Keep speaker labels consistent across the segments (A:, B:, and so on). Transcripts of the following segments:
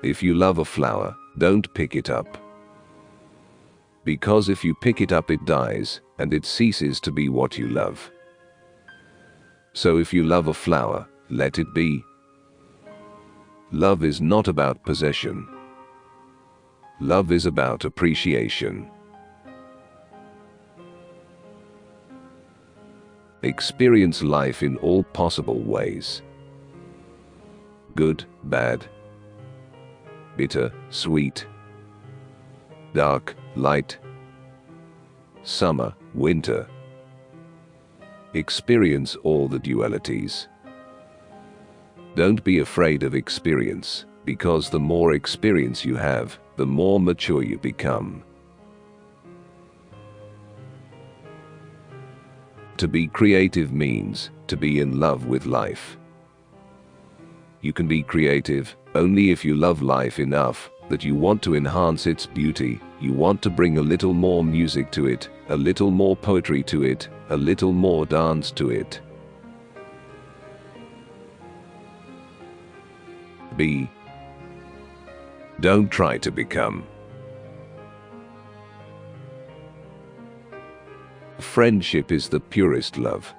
A: If you love a flower, don't pick it up. Because if you pick it up, it dies, and it ceases to be what you love. So if you love a flower, let it be. Love is not about possession. Love is about appreciation. Experience life in all possible ways. Good, bad, bitter, sweet, dark, light, summer, winter. Experience all the dualities. Don't be afraid of experience, because the more experience you have, the more mature you become. To be creative means to be in love with life. You can be creative only if you love life enough that you want to enhance its beauty, you want to bring a little more music to it, a little more poetry to it, a little more dance to it. Be. Don't try to become. Friendship is the purest love.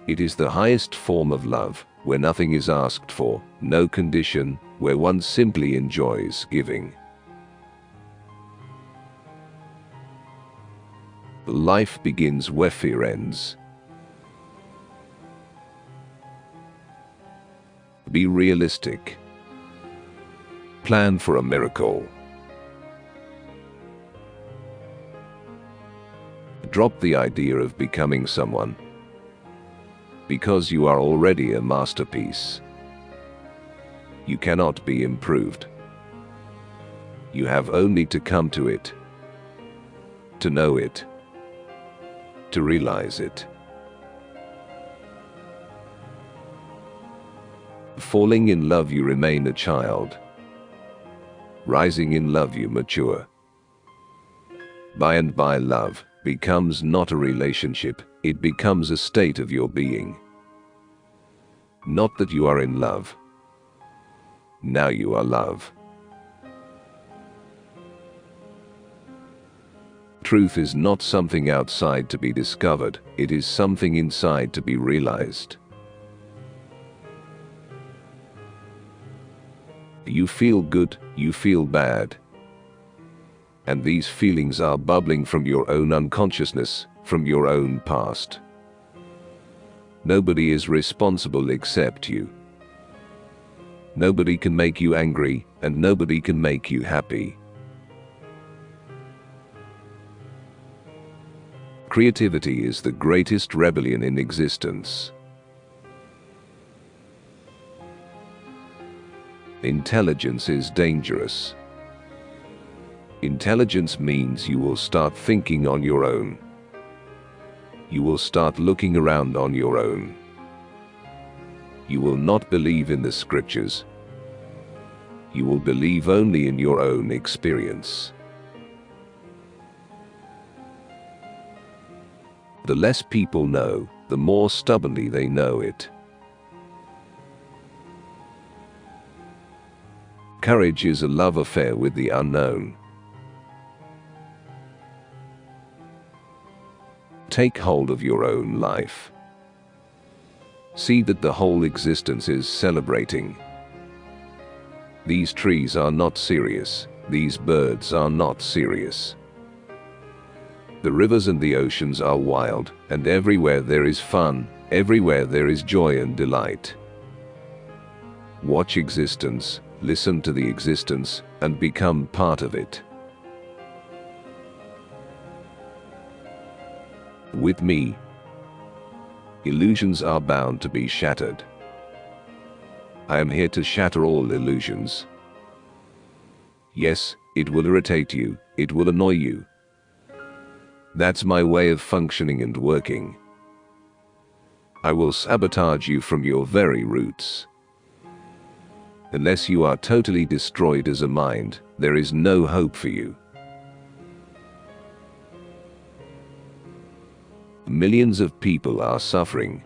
A: It is the highest form of love, where nothing is asked for, no condition, where one simply enjoys giving. Life begins where fear ends. Be realistic. Plan for a miracle. Drop the idea of becoming someone, because you are already a masterpiece. You cannot be improved. You have only to come to it, to know it, to realize it. Falling in love, you remain a child. Rising in love, you mature. By and by, love becomes not a relationship, it becomes a state of your being. Not that you are in love. Now you are love. Truth is not something outside to be discovered, it is something inside to be realized. You feel good, you feel bad. And these feelings are bubbling from your own unconsciousness, from your own past. Nobody is responsible except you. Nobody can make you angry, and nobody can make you happy. Creativity is the greatest rebellion in existence. Intelligence is dangerous. Intelligence means you will start thinking on your own. You will start looking around on your own. You will not believe in the scriptures. You will believe only in your own experience. The less people know, the more stubbornly they know it. Courage is a love affair with the unknown. Take hold of your own life. See that the whole existence is celebrating. These trees are not serious. These birds are not serious. The rivers and the oceans are wild, and everywhere there is fun, everywhere there is joy and delight. Watch existence, listen to the existence, and become part of it. With me, illusions are bound to be shattered. I am here to shatter all illusions. Yes, it will irritate you, it will annoy you. That's my way of functioning and working. I will sabotage you from your very roots. Unless you are totally destroyed as a mind, there is no hope for you. Millions of people are suffering.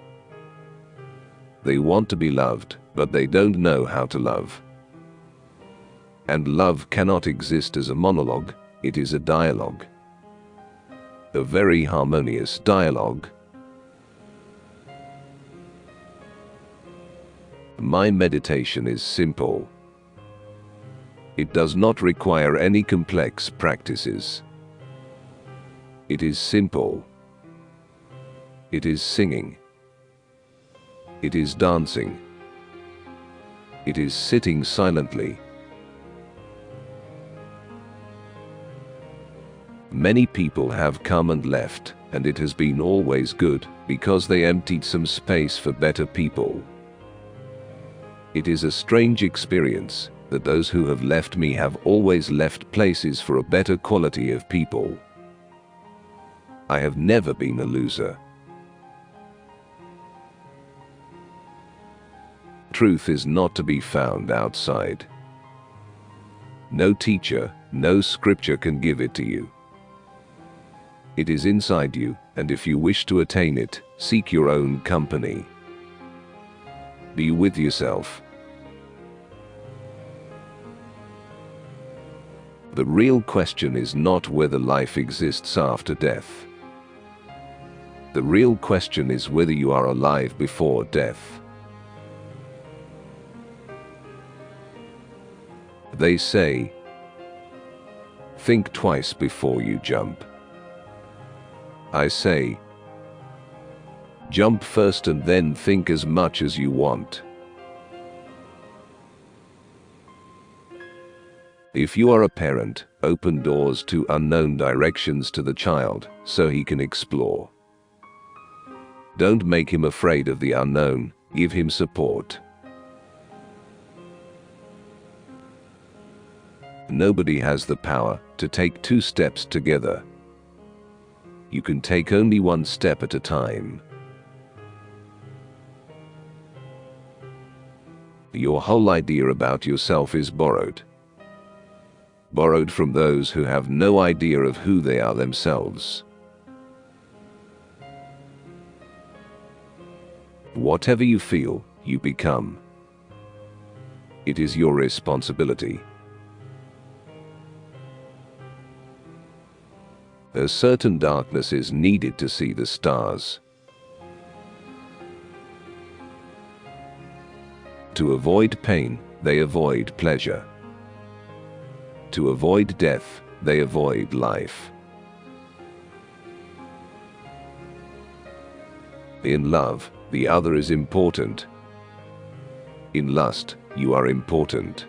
A: They want to be loved, but they don't know how to love. And love cannot exist as a monologue, it is a dialogue. A very harmonious dialogue. My meditation is simple. It does not require any complex practices. It is simple. It is singing. It is dancing. It is sitting silently. Many people have come and left, and it has been always good, because they emptied some space for better people. It is a strange experience that those who have left me have always left places for a better quality of people. I have never been a loser. Truth is not to be found outside. No teacher, no scripture can give it to you. It is inside you, and if you wish to attain it, seek your own company. Be with yourself. The real question is not whether life exists after death. The real question is whether you are alive before death. They say, think twice before you jump. I say, jump first and then think as much as you want. If you are a parent, open doors to unknown directions to the child so he can explore. Don't make him afraid of the unknown, give him support. Nobody has the power to take two steps together. You can take only one step at a time. Your whole idea about yourself is borrowed. Borrowed from those who have no idea of who they are themselves. Whatever you feel, you become. It is your responsibility. A certain darkness is needed to see the stars. To avoid pain, they avoid pleasure. To avoid death, they avoid life. In love, the other is important. In lust, you are important.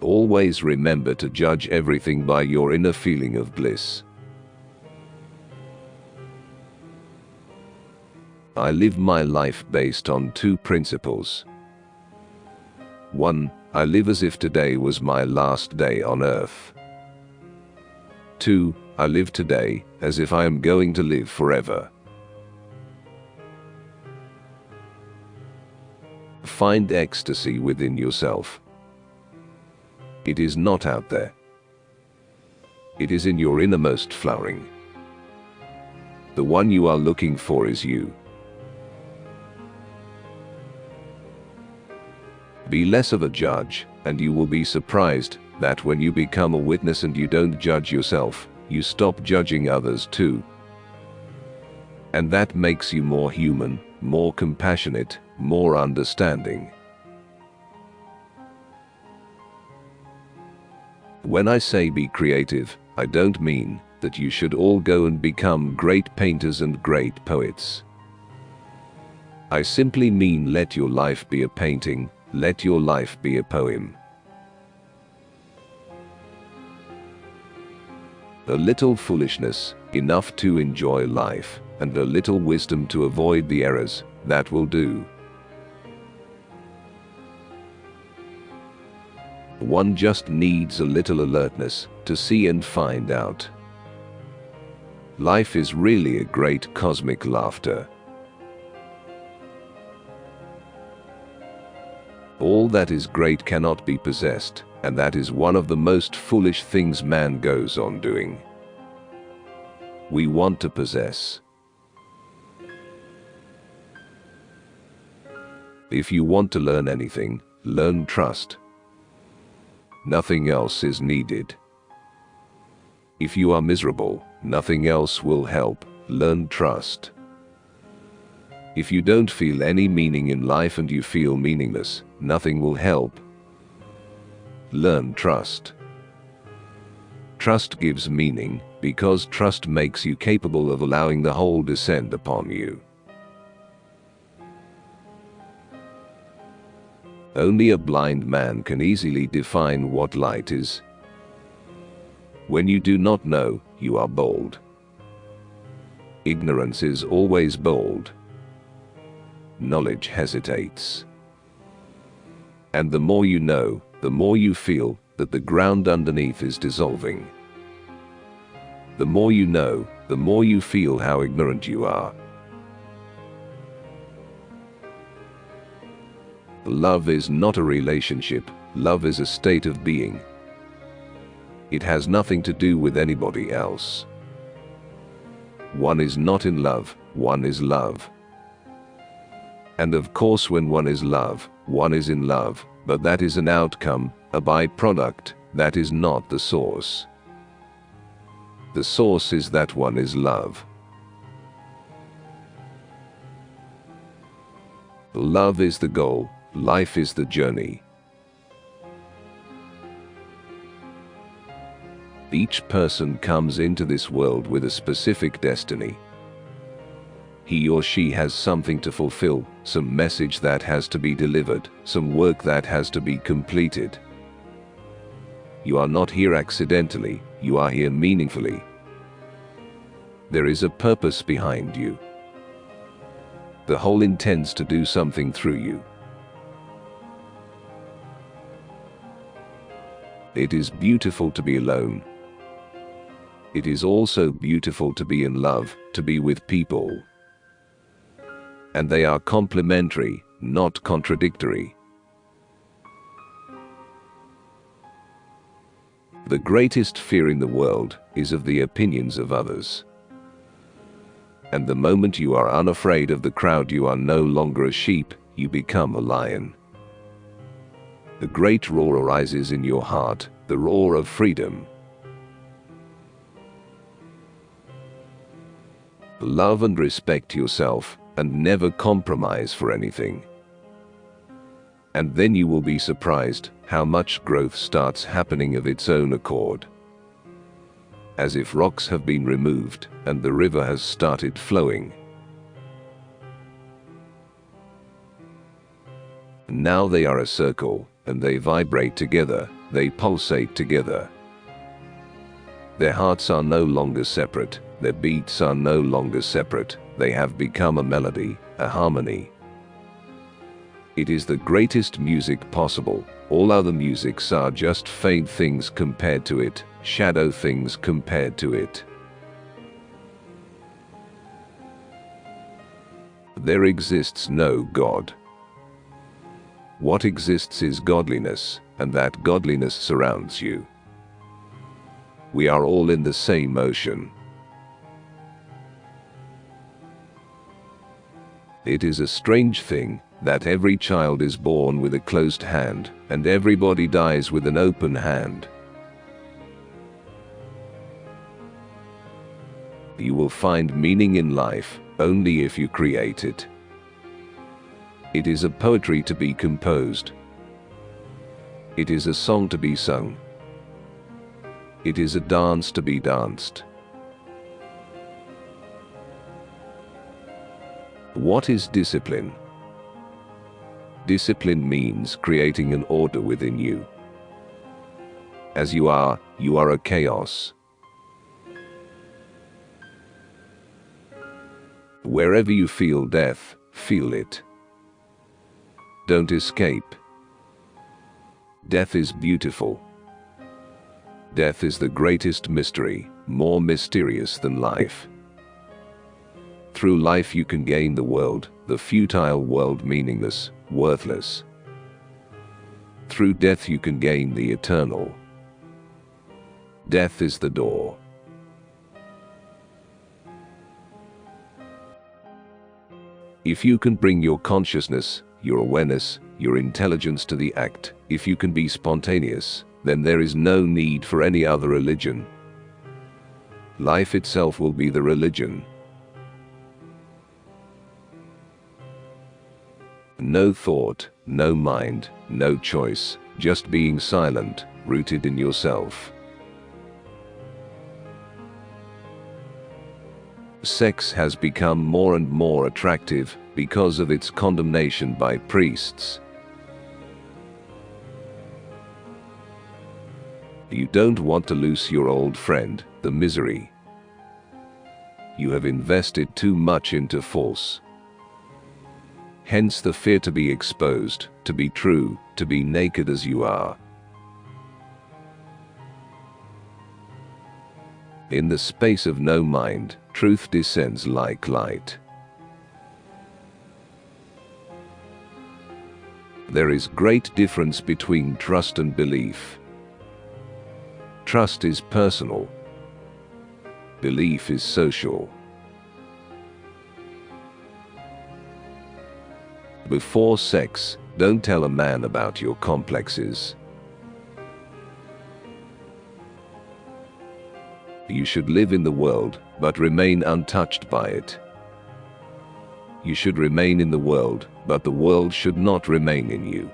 A: Always remember to judge everything by your inner feeling of bliss. I live my life based on two principles. 1. I live as if today was my last day on earth. 2. I live today as if I am going to live forever. Find ecstasy within yourself. It is not out there. It is in your innermost flowering. The one you are looking for is you. Be less of a judge, and you will be surprised that when you become a witness and you don't judge yourself, you stop judging others too. And that makes you more human, more compassionate, more understanding. When I say be creative, I don't mean that you should all go and become great painters and great poets. I simply mean let your life be a painting, let your life be a poem. A little foolishness, enough to enjoy life, and a little wisdom to avoid the errors, that will do. One just needs a little alertness to see and find out. Life is really a great cosmic laughter. All that is great cannot be possessed, and that is one of the most foolish things man goes on doing. We want to possess. If you want to learn anything, learn trust. Nothing else is needed. If you are miserable, nothing else will help. Learn trust. If you don't feel any meaning in life and you feel meaningless, nothing will help. Learn trust. Trust gives meaning, because trust makes you capable of allowing the whole descend upon you. Only a blind man can easily define what light is. When you do not know, you are bold. Ignorance is always bold. Knowledge hesitates. And the more you know, the more you feel that the ground underneath is dissolving. The more you know, the more you feel how ignorant you are. Love is not a relationship, love is a state of being. It has nothing to do with anybody else. One is not in love, one is love. And of course when one is love, one is in love, but that is an outcome, a byproduct, that is not the source. The source is that one is love. Love is the goal, life is the journey. Each person comes into this world with a specific destiny. He or she has something to fulfill, some message that has to be delivered, some work that has to be completed. You are not here accidentally, you are here meaningfully. There is a purpose behind you. The whole intends to do something through you. It is beautiful to be alone. It is also beautiful to be in love, to be with people. And they are complementary, not contradictory. The greatest fear in the world is of the opinions of others. And the moment you are unafraid of the crowd, you are no longer a sheep, you become a lion. The great roar arises in your heart, the roar of freedom. Love and respect yourself, and never compromise for anything. And then you will be surprised how much growth starts happening of its own accord. As if rocks have been removed, and the river has started flowing. Now they are a circle, and they vibrate together, they pulsate together. Their hearts are no longer separate, their beats are no longer separate, they have become a melody, a harmony. It is the greatest music possible, all other musics are just faint things compared to it, shadow things compared to it. There exists no God. What exists is godliness, and that godliness surrounds you. We are all in the same ocean. It is a strange thing that every child is born with a closed hand, and everybody dies with an open hand. You will find meaning in life only if you create it. It is a poetry to be composed. It is a song to be sung. It is a dance to be danced. What is discipline? Discipline means creating an order within you. As you are a chaos. Wherever you feel death, feel it. Don't escape. Death is beautiful. Death is the greatest mystery, more mysterious than life. Through life you can gain the world, the futile world, meaningless, worthless. Through death you can gain the eternal. Death is the door. If you can bring your consciousness, your awareness, your intelligence to the act. If you can be spontaneous, then there is no need for any other religion. Life itself will be the religion. No thought, no mind, no choice, just being silent, rooted in yourself. Sex has become more and more attractive because of its condemnation by priests. You don't want to lose your old friend, the misery. You have invested too much into force. Hence the fear to be exposed, to be true, to be naked as you are. In the space of no mind, truth descends like light. There is great difference between trust and belief. Trust is personal. Belief is social. Before sex, don't tell a man about your complexes. You should live in the world, but remain untouched by it. You should remain in the world, but the world should not remain in you.